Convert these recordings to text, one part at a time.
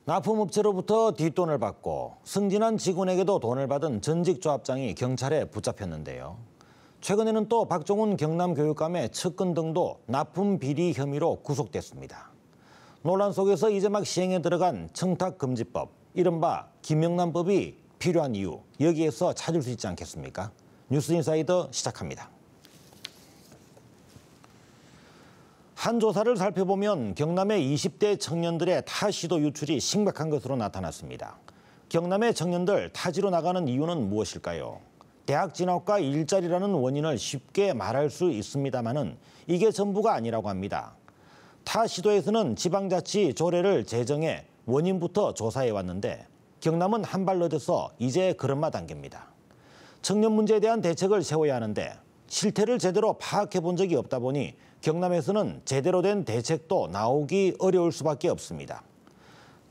납품업체로부터 뒷돈을 받고 승진한 직원에게도 돈을 받은 전직 조합장이 경찰에 붙잡혔는데요. 최근에는 또 박종훈 경남교육감의 측근 등도 납품 비리 혐의로 구속됐습니다. 논란 속에서 이제 막 시행에 들어간 청탁금지법, 이른바 김영란법이 필요한 이유, 여기에서 찾을 수 있지 않겠습니까? 뉴스인사이더 시작합니다. 한 조사를 살펴보면 경남의 20대 청년들의 타시도 유출이 심각한 것으로 나타났습니다. 경남의 청년들 타지로 나가는 이유는 무엇일까요? 대학 진학과 일자리라는 원인을 쉽게 말할 수 있습니다만은 이게 전부가 아니라고 합니다. 타 시도에서는 지방자치 조례를 제정해 원인부터 조사해 왔는데 경남은 한 발 늦어서 이제 걸음마 단계입니다. 청년 문제에 대한 대책을 세워야 하는데 실태를 제대로 파악해 본 적이 없다 보니 경남에서는 제대로 된 대책도 나오기 어려울 수밖에 없습니다.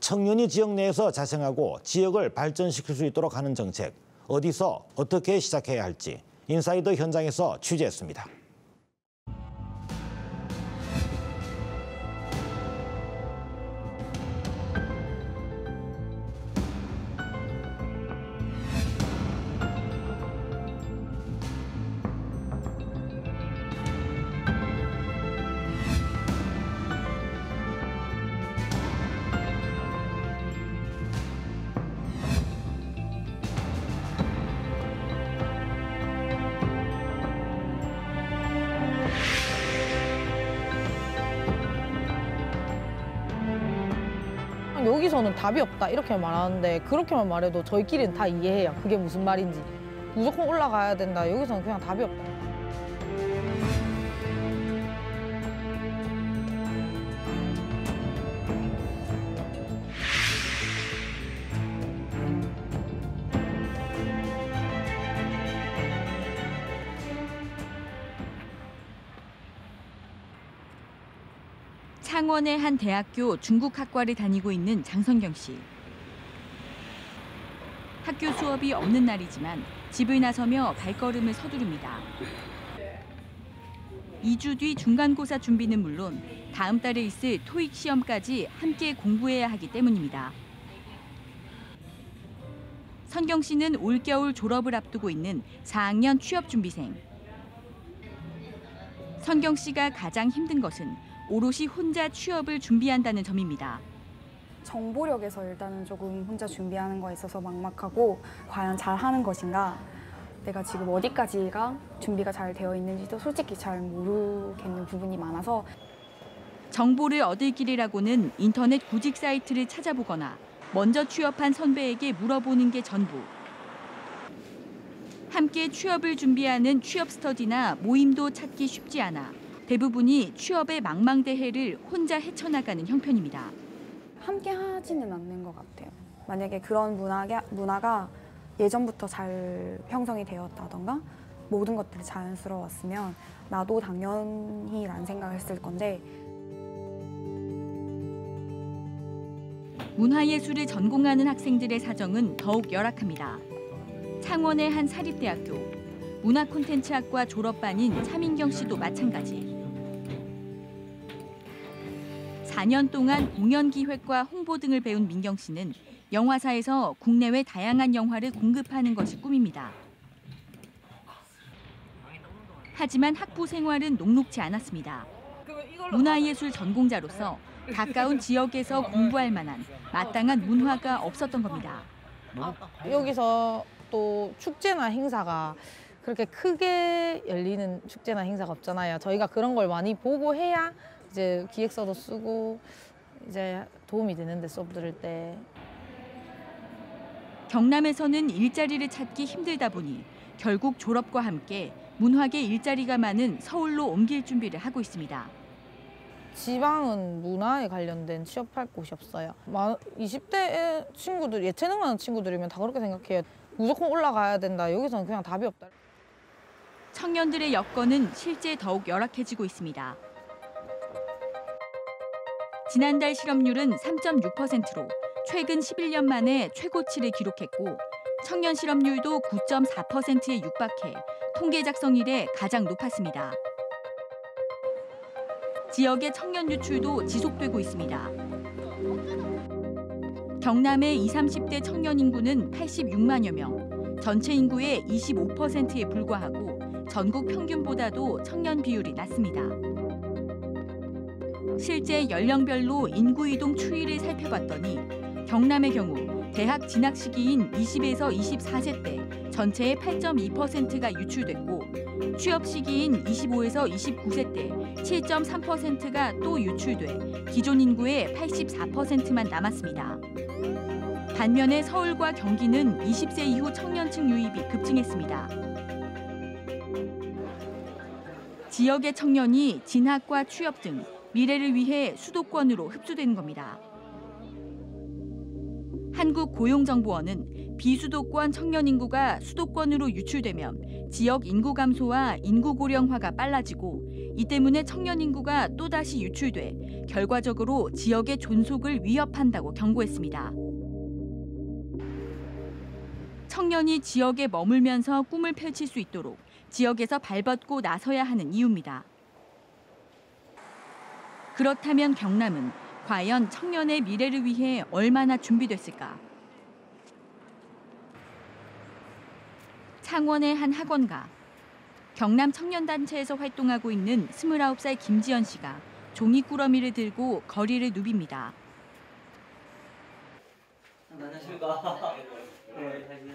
청년이 지역 내에서 자생하고 지역을 발전시킬 수 있도록 하는 정책, 어디서 어떻게 시작해야 할지 인사이더 현장에서 취재했습니다. 여기서는 답이 없다 이렇게 말하는데 그렇게만 말해도 저희끼리는 다 이해해요. 그게 무슨 말인지. 무조건 올라가야 된다. 여기서는 그냥 답이 없다. 창원의 한 대학교 중국학과를 다니고 있는 장선경 씨. 학교 수업이 없는 날이지만 집을 나서며 발걸음을 서두릅니다. 2주 뒤 중간고사 준비는 물론 다음 달에 있을 토익 시험까지 함께 공부해야 하기 때문입니다. 선경 씨는 올겨울 졸업을 앞두고 있는 4학년 취업준비생. 선경 씨가 가장 힘든 것은 오롯이 혼자 취업을 준비한다는 점입니다. 정보력에서 일단은 조금 혼자 준비하는 거에 있어서 막막하고 과연 잘하는 것인가, 내가 지금 어디까지가 준비가 잘 되어 있는지도 솔직히 잘 모르겠는 부분이 많아서 정보를 얻을 길이라고는 인터넷 구직 사이트를 찾아보거나 먼저 취업한 선배에게 물어보는 게 전부. 함께 취업을 준비하는 취업 스터디나 모임도 찾기 쉽지 않아 대부분이 취업의 망망대해를 혼자 헤쳐나가는 형편입니다. 함께 하지는 않는 것 같아요. 만약에 그런 문화가 예전부터 잘 형성이 되었다던가 모든 것들이 자연스러웠으면 나도 당연히 라는 생각을 했을 건데. 문화예술을 전공하는 학생들의 사정은 더욱 열악합니다. 창원의 한 사립대학교, 문화콘텐츠학과 졸업반인 차민경 씨도 마찬가지. 4년 동안 공연 기획과 홍보 등을 배운 민경 씨는 영화사에서 국내외 다양한 영화를 공급하는 것이 꿈입니다. 하지만 학부 생활은 녹록지 않았습니다. 문화예술 전공자로서 가까운 지역에서 공부할 만한 마땅한 문화가 없었던 겁니다. 여기서 또 축제나 행사가 그렇게 크게 열리는 축제나 행사가 없잖아요. 저희가 그런 걸 많이 보고 해야 이제 기획서도 쓰고 이제 도움이 되는데 수업 들을 때. 경남에서는 일자리를 찾기 힘들다 보니 결국 졸업과 함께 문화계 일자리가 많은 서울로 옮길 준비를 하고 있습니다. 지방은 문화에 관련된 취업할 곳이 없어요. 20대 친구들, 예체능하는 친구들이면 다 그렇게 생각해요. 무조건 올라가야 된다. 여기서는 그냥 답이 없다. 청년들의 여건은 실제 더욱 열악해지고 있습니다. 지난달 실업률은 3.6%로 최근 11년 만에 최고치를 기록했고 청년 실업률도 9.4%에 육박해 통계 작성 이래 가장 높았습니다. 지역의 청년 유출도 지속되고 있습니다. 경남의 20, 30대 청년 인구는 86만여 명, 전체 인구의 25%에 불과하고 전국 평균보다도 청년 비율이 낮습니다. 실제 연령별로 인구 이동 추이를 살펴봤더니 경남의 경우 대학 진학 시기인 20에서 24세 때 전체의 8.2%가 유출됐고 취업 시기인 25에서 29세 때 7.3%가 또 유출돼 기존 인구의 84%만 남았습니다. 반면에 서울과 경기는 20세 이후 청년층 유입이 급증했습니다. 지역의 청년이 진학과 취업 등 미래를 위해 수도권으로 흡수되는 겁니다. 한국고용정보원은 비수도권 청년 인구가 수도권으로 유출되면 지역 인구 감소와 인구 고령화가 빨라지고 이 때문에 청년 인구가 또다시 유출돼 결과적으로 지역의 존속을 위협한다고 경고했습니다. 청년이 지역에 머물면서 꿈을 펼칠 수 있도록 지역에서 발벗고 나서야 하는 이유입니다. 그렇다면 경남은 과연 청년의 미래를 위해 얼마나 준비됐을까? 창원의 한 학원가, 경남 청년단체에서 활동하고 있는 29살 김지연 씨가 종이꾸러미를 들고 거리를 누빕니다.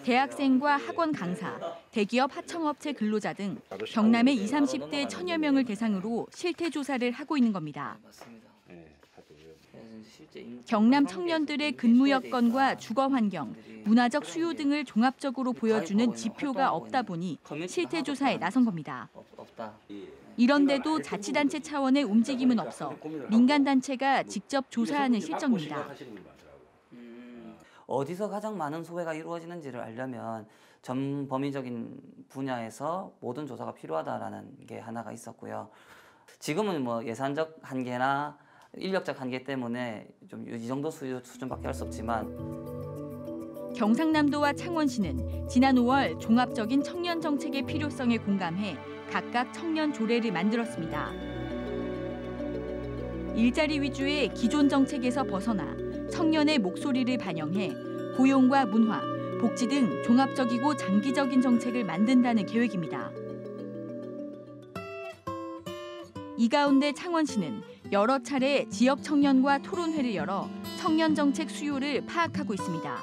대학생과 학원 강사, 대기업 하청업체 근로자 등 경남의 20, 30대 천여 명을 대상으로 실태 조사를 하고 있는 겁니다. 경남 청년들의 근무 여건과 주거 환경, 문화적 수요 등을 종합적으로 보여주는 지표가 없다 보니 실태 조사에 나선 겁니다. 이런데도 자치단체 차원의 움직임은 없어 민간단체가 직접 조사하는 실정입니다. 어디서 가장 많은 소외가 이루어지는지를 알려면 전 범위적인 분야에서 모든 조사가 필요하다라는 게 하나가 있었고요. 지금은 뭐 예산적 한계나 인력적 한계 때문에 좀 이 정도 수준밖에 할 수 없지만 경상남도와 창원시는 지난 5월 종합적인 청년 정책의 필요성에 공감해 각각 청년 조례를 만들었습니다. 일자리 위주의 기존 정책에서 벗어나 청년의 목소리를 반영해 고용과 문화, 복지 등 종합적이고 장기적인 정책을 만든다는 계획입니다. 이 가운데 창원시는 여러 차례 지역 청년과 토론회를 열어 청년 정책 수요를 파악하고 있습니다.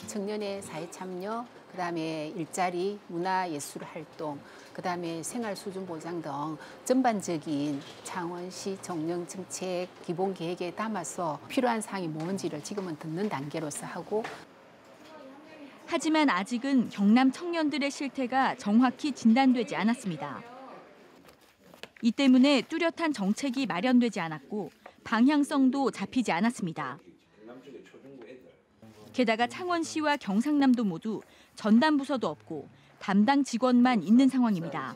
청년의 사회 참여, 그다음에 일자리, 문화예술 활동, 그다음에 생활 수준 보장 등 전반적인 창원시 청년 정책 기본 계획에 담아서 필요한 사항이 뭔지를 지금은 듣는 단계로서 하고. 하지만 아직은 경남 청년들의 실태가 정확히 진단되지 않았습니다. 이 때문에 뚜렷한 정책이 마련되지 않았고 방향성도 잡히지 않았습니다. 게다가 창원시와 경상남도 모두 전담 부서도 없고 담당 직원만 있는 상황입니다.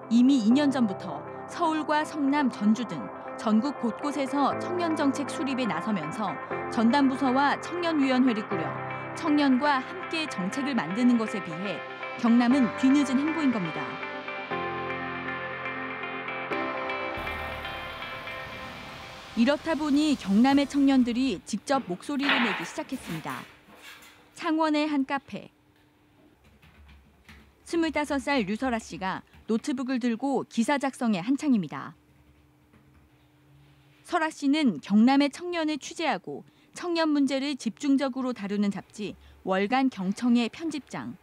이미 2년 전부터 서울과 성남, 전주 등 전국 곳곳에서 청년 정책 수립에 나서면서 전담 부서와 청년위원회를 꾸려 청년과 함께 정책을 만드는 것에 비해 경남은 뒤늦은 행보인 겁니다. 이렇다 보니 경남의 청년들이 직접 목소리를 내기 시작했습니다. 창원의 한 카페. 25살 류설아 씨가 노트북을 들고 기사 작성에 한창입니다. 설아 씨는 경남의 청년을 취재하고 청년 문제를 집중적으로 다루는 잡지 월간 경청의 편집장.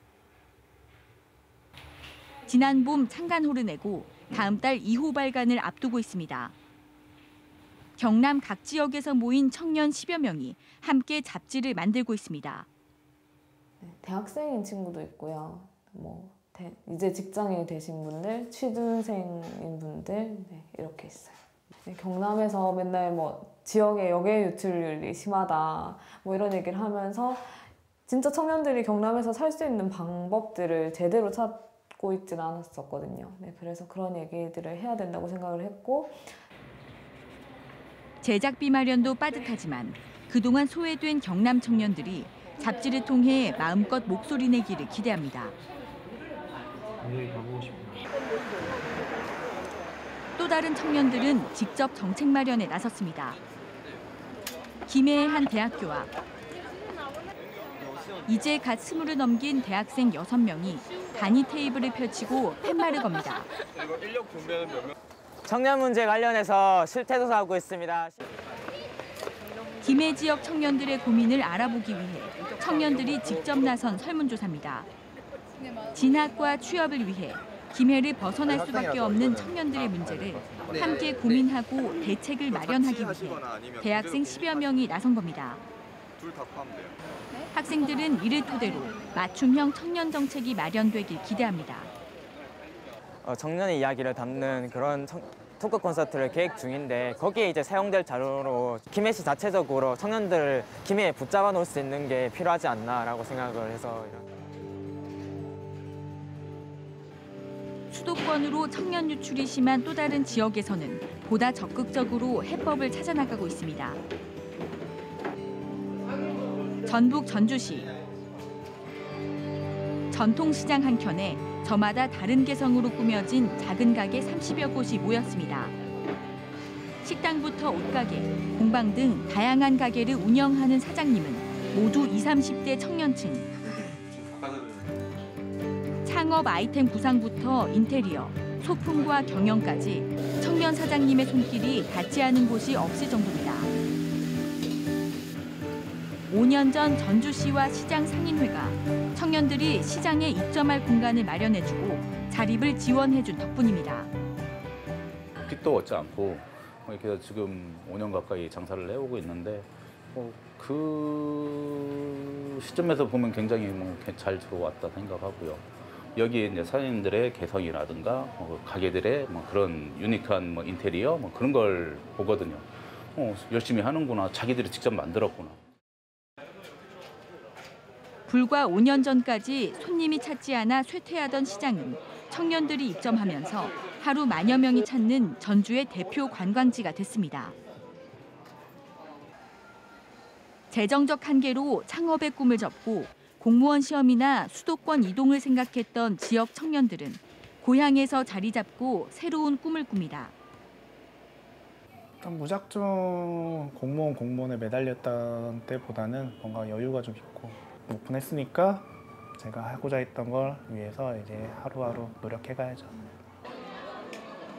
지난 봄 창간호를 내고 다음 달 2호 발간을 앞두고 있습니다. 경남 각 지역에서 모인 청년 10여 명이 함께 잡지를 만들고 있습니다. 대학생인 친구도 있고요. 이제 직장인이 되신 분들, 취준생인 분들 이렇게 있어요. 경남에서 맨날 지역의 역외 유출률이 심하다 이런 얘기를 하면서 진짜 청년들이 경남에서 살 수 있는 방법들을 제대로 찾고 있지는 않았었거든요. 그래서 그런 얘기들을 해야 된다고 생각을 했고. 제작비 마련도 빠듯하지만 그동안 소외된 경남 청년들이 잡지를 통해 마음껏 목소리 내기를 기대합니다. 또 다른 청년들은 직접 정책 마련에 나섰습니다. 김해의 한 대학교 앞. 이제 갓 20을 넘긴 대학생 6명이 단위 테이블을 펼치고 팻말을 겁니다. 청년 문제 관련해서 실태조사하고 있습니다. 김해 지역 청년들의 고민을 알아보기 위해 청년들이 직접 나선 설문조사입니다. 진학과 취업을 위해 김해를 벗어날 수밖에 없는 청년들의 문제를 함께 고민하고 대책을 마련하기 위해 대학생 10여 명이 나선 겁니다. 학생들은 이를 토대로 맞춤형 청년 정책이 마련되길 기대합니다. 청년의 이야기를 담는 그런 토크 콘서트를 계획 중인데 거기에 이제 사용될 자료로 김해시 자체적으로 청년들을 김해에 붙잡아 놓을 수 있는 게 필요하지 않나라고 생각을 해서. 수도권으로 청년 유출이 심한 또 다른 지역에서는 보다 적극적으로 해법을 찾아나가고 있습니다. 전북 전주시. 전통시장 한켠에 저마다 다른 개성으로 꾸며진 작은 가게 30여 곳이 모였습니다. 식당부터 옷가게, 공방 등 다양한 가게를 운영하는 사장님은 모두 20, 30대 청년층. 창업 아이템 구상부터 인테리어, 소품과 경영까지 청년 사장님의 손길이 닿지 않은 곳이 없을 정도입니다. 5년 전 전주시와 시장 상인회가 청년들이 시장에 입점할 공간을 마련해주고 자립을 지원해준 덕분입니다. 빚도 얻지 않고 이렇게 지금 5년 가까이 장사를 해오고 있는데 그 시점에서 보면 굉장히 잘 들어왔다 생각하고요. 여기에 이제 사장님들의 개성이라든가 가게들의 그런 유니크한 인테리어 그런 걸 보거든요. 열심히 하는구나, 자기들이 직접 만들었구나. 불과 5년 전까지 손님이 찾지 않아 쇠퇴하던 시장은 청년들이 입점하면서 하루 만여 명이 찾는 전주의 대표 관광지가 됐습니다. 재정적 한계로 창업의 꿈을 접고 공무원 시험이나 수도권 이동을 생각했던 지역 청년들은 고향에서 자리 잡고 새로운 꿈을 꿉니다. 무작정 공무원에 매달렸던 때보다는 뭔가 여유가 좀 있고 오픈했으니까 제가 하고자 했던 걸 위해서 이제 하루하루 노력해가야죠.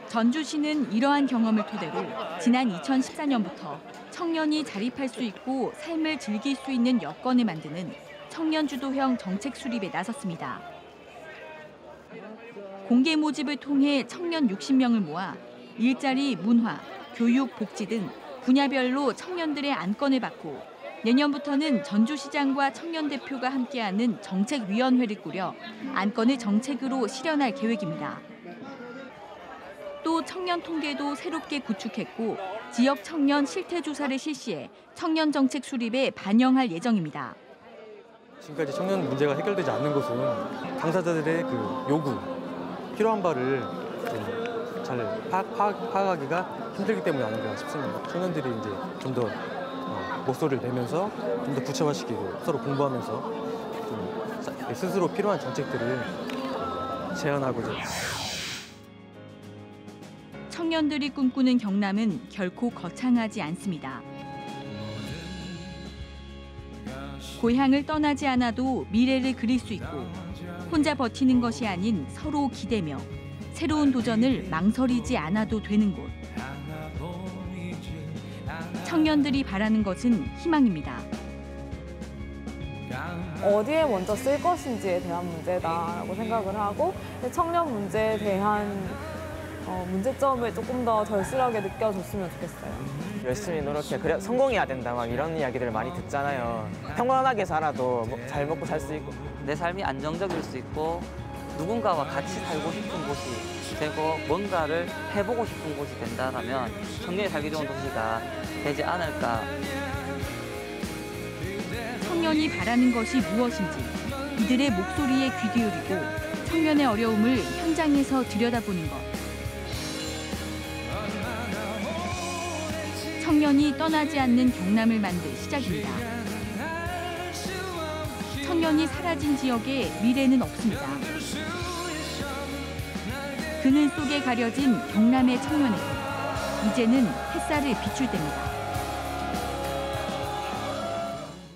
전주시는 이러한 경험을 토대로 지난 2014년부터 청년이 자립할 수 있고 삶을 즐길 수 있는 여건을 만드는 청년 주도형 정책 수립에 나섰습니다. 공개 모집을 통해 청년 60명을 모아 일자리, 문화, 교육, 복지 등 분야별로 청년들의 안건을 받고 내년부터는 전주시장과 청년 대표가 함께하는 정책위원회를 꾸려 안건을 정책으로 실현할 계획입니다. 또 청년 통계도 새롭게 구축했고 지역 청년 실태조사를 실시해 청년 정책 수립에 반영할 예정입니다. 지금까지 청년 문제가 해결되지 않는 것은 당사자들의 그 요구, 필요한 바를 잘 파악하기가 힘들기 때문이 아닌가 싶습니다. 청년들이 이제 좀 더 목소리를 내면서 좀 더 구체화시키고 서로 공부하면서 좀 스스로 필요한 정책들을 제안하고자. 청년들이 꿈꾸는 경남은 결코 거창하지 않습니다. 고향을 떠나지 않아도 미래를 그릴 수 있고 혼자 버티는 것이 아닌 서로 기대며 새로운 도전을 망설이지 않아도 되는 곳. 청년들이 바라는 것은 희망입니다. 어디에 먼저 쓸 것인지에 대한 문제다라고 생각을 하고 청년 문제에 대한 문제점을 조금 더 절실하게 느껴줬으면 좋겠어요. 열심히 노력해. 그래 성공해야 된다 막 이런 이야기들을 많이 듣잖아요. 평범하게 살아도 잘 먹고 살 수 있고 내 삶이 안정적일 수 있고 누군가와 같이 살고 싶은 곳이 되고 뭔가를 해보고 싶은 곳이 된다면 청년이 살기 좋은 도시가 되지 않을까. 청년이 바라는 것이 무엇인지 이들의 목소리에 귀 기울이고 청년의 어려움을 현장에서 들여다보는 것. 청년이 떠나지 않는 경남을 만들 시작입니다. 청년이 사라진 지역에 미래는 없습니다. 그늘 속에 가려진 경남의 청년에게 이제는 햇살을 비출 때입니다.